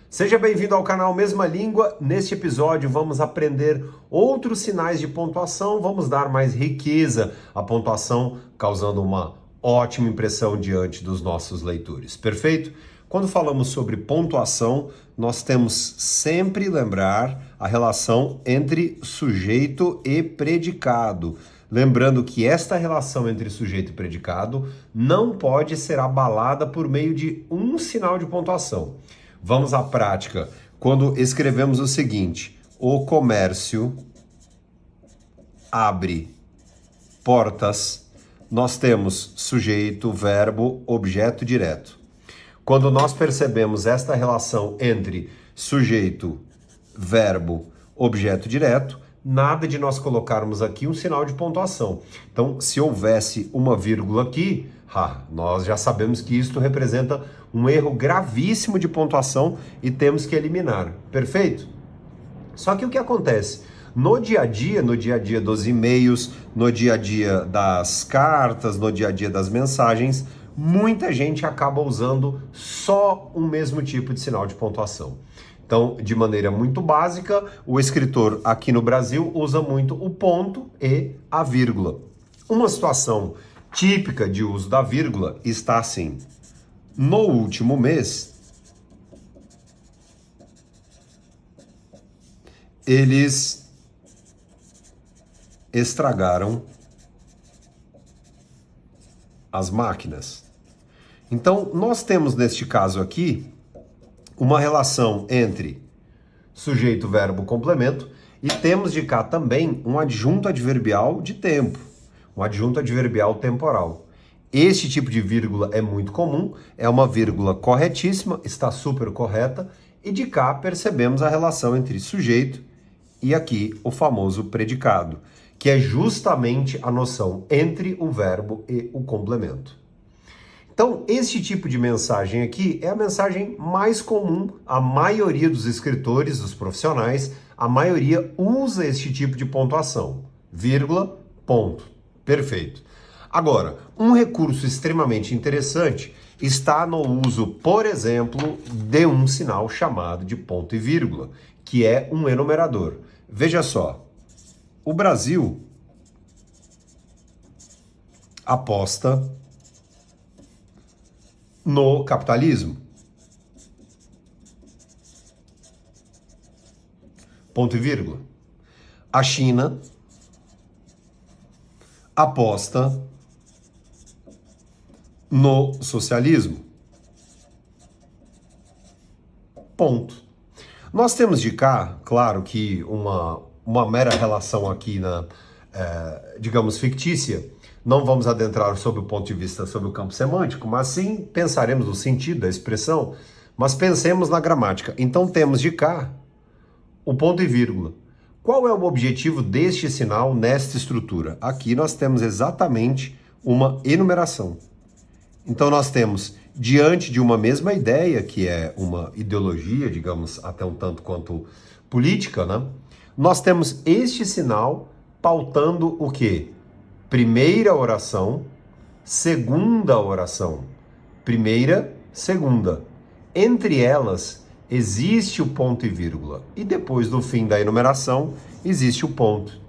Seja bem-vindo ao canal Mesma Língua. Neste episódio vamos aprender outros sinais de pontuação, vamos dar mais riqueza à pontuação, causando uma ótima impressão diante dos nossos leitores. Perfeito? Quando falamos sobre pontuação, nós temos sempre lembrar a relação entre sujeito e predicado. Lembrando que esta relação entre sujeito e predicado não pode ser abalada por meio de um sinal de pontuação. Vamos à prática. Quando escrevemos o seguinte: o comércio abre portas, nós temos sujeito, verbo, objeto direto. Quando nós percebemos esta relação entre sujeito, verbo, objeto direto, nada de nós colocarmos aqui um sinal de pontuação. Então, se houvesse uma vírgula aqui, nós já sabemos que isto representa um erro gravíssimo de pontuação e temos que eliminar. Perfeito? Só que o que acontece? No dia a dia dos e-mails, no dia a dia das cartas, no dia a dia das mensagens, muita gente acaba usando só um mesmo tipo de sinal de pontuação. Então, de maneira muito básica, o escritor aqui no Brasil usa muito o ponto e a vírgula. Uma situação típica de uso da vírgula está assim: no último mês, eles estragaram as máquinas. Então, nós temos neste caso aqui uma relação entre sujeito, verbo, complemento, e temos de cá também um adjunto adverbial de tempo, um adjunto adverbial temporal. Este tipo de vírgula é muito comum, é uma vírgula corretíssima, está super correta, e de cá percebemos a relação entre sujeito e aqui o famoso predicado, que é justamente a noção entre o verbo e o complemento. Então, este tipo de mensagem aqui é a mensagem mais comum. A maioria dos escritores, dos profissionais, a maioria usa este tipo de pontuação. Vírgula, ponto. Perfeito. Agora, um recurso extremamente interessante está no uso, por exemplo, de um sinal chamado de ponto e vírgula, que é um enumerador. Veja só, o Brasil aposta no capitalismo. Ponto e vírgula. A China aposta no socialismo. Ponto. Nós temos de cá, claro que uma mera relação aqui digamos, fictícia. Não vamos adentrar sob o ponto de vista sobre o campo semântico, mas sim pensaremos no sentido da expressão, mas pensemos na gramática. Então temos de cá o ponto e vírgula. Qual é o objetivo deste sinal nesta estrutura? Aqui nós temos exatamente uma enumeração. Então nós temos, diante de uma mesma ideia, que é uma ideologia, digamos, até um tanto quanto política, né? Nós temos este sinal pautando o quê? Primeira oração, segunda oração. Primeira, segunda. Entre elas, existe o ponto e vírgula. E depois do fim da enumeração, existe o ponto.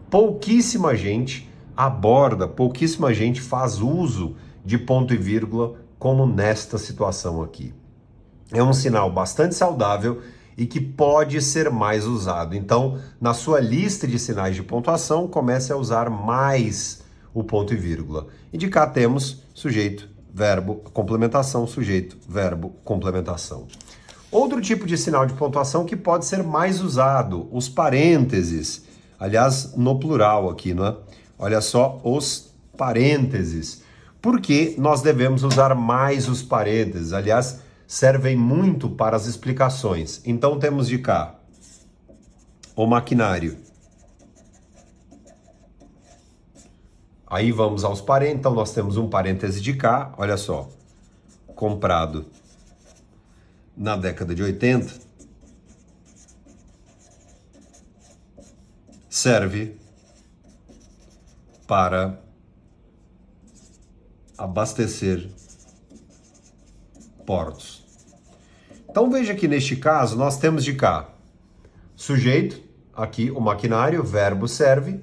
Pouquíssima gente aborda, pouquíssima gente faz uso de ponto e vírgula como nesta situação aqui. É um sinal bastante saudável e que pode ser mais usado. Então, na sua lista de sinais de pontuação, comece a usar mais o ponto e vírgula. E de cá temos sujeito, verbo, complementação, sujeito, verbo, complementação. Outro tipo de sinal de pontuação que pode ser mais usado, os parênteses. Aliás, no plural aqui, não é? Olha só, os parênteses. Por que nós devemos usar mais os parênteses? Aliás, servem muito para as explicações. Então temos de cá o maquinário. Aí vamos aos parênteses. Então nós temos um parêntese de cá, olha só, comprado na década de 80, serve para abastecer portos. Então veja que neste caso nós temos de cá sujeito, aqui o maquinário, verbo serve,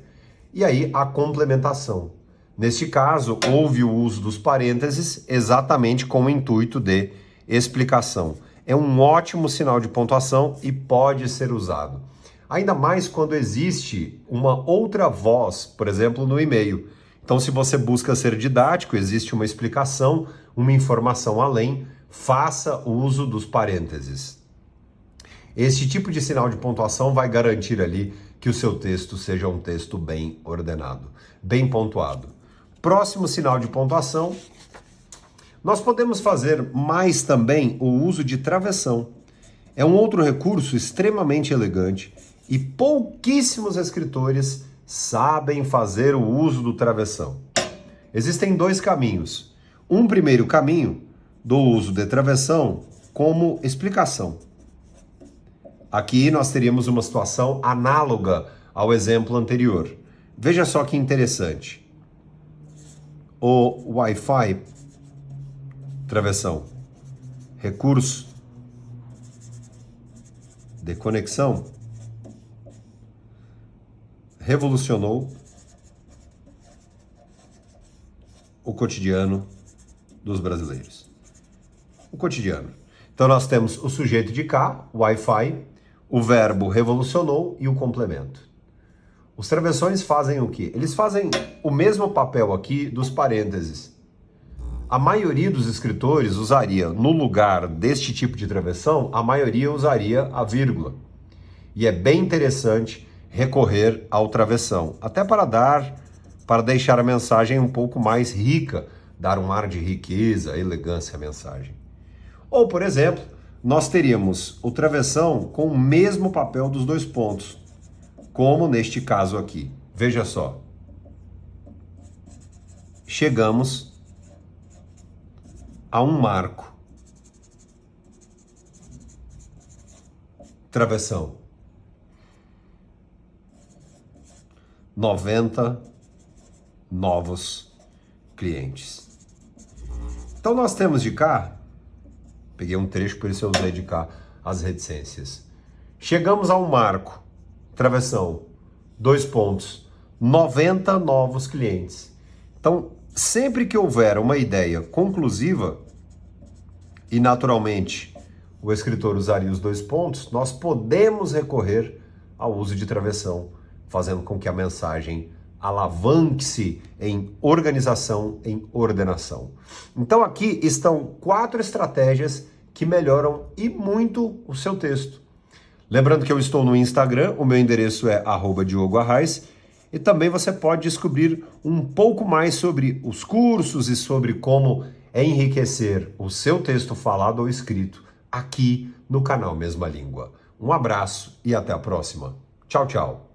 e aí a complementação. Neste caso, houve o uso dos parênteses exatamente com o intuito de explicação. É um ótimo sinal de pontuação e pode ser usado. Ainda mais quando existe uma outra voz, por exemplo, no e-mail. Então, se você busca ser didático, existe uma explicação, uma informação além, faça uso dos parênteses. Este tipo de sinal de pontuação vai garantir ali que o seu texto seja um texto bem ordenado, bem pontuado. Próximo sinal de pontuação, nós podemos fazer mais também o uso de travessão. É um outro recurso extremamente elegante e pouquíssimos escritores sabem fazer o uso do travessão. Existem dois caminhos. Um primeiro caminho do uso de travessão como explicação. Aqui nós teríamos uma situação análoga ao exemplo anterior. Veja só que interessante. O Wi-Fi, travessão, recurso de conexão, revolucionou o cotidiano dos brasileiros. O cotidiano. Então nós temos o sujeito de cá, Wi-Fi, o verbo revolucionou e o complemento. Os travessões fazem o quê? Eles fazem o mesmo papel aqui dos parênteses. A maioria dos escritores usaria, no lugar deste tipo de travessão, a maioria usaria a vírgula. E é bem interessante recorrer ao travessão, até para deixar a mensagem um pouco mais rica, dar um ar de riqueza, elegância à mensagem. Ou, por exemplo, nós teríamos o travessão com o mesmo papel dos dois pontos, como neste caso aqui. Veja só. Chegamos a um marco. Travessão. 90 novos clientes. Então nós temos de cá, peguei um trecho, por isso eu usei de cá as reticências. Chegamos a um marco, travessão, 2 pontos, 90 novos clientes. Então, sempre que houver uma ideia conclusiva, e naturalmente o escritor usaria os 2 pontos, nós podemos recorrer ao uso de travessão, fazendo com que a mensagem alavanque-se em organização, em ordenação. Então aqui estão 4 estratégias que melhoram e muito o seu texto. Lembrando que eu estou no Instagram, o meu endereço é @DiogoArraes, e também você pode descobrir um pouco mais sobre os cursos e sobre como enriquecer o seu texto falado ou escrito aqui no canal Mesma Língua. Um abraço e até a próxima. Tchau, tchau.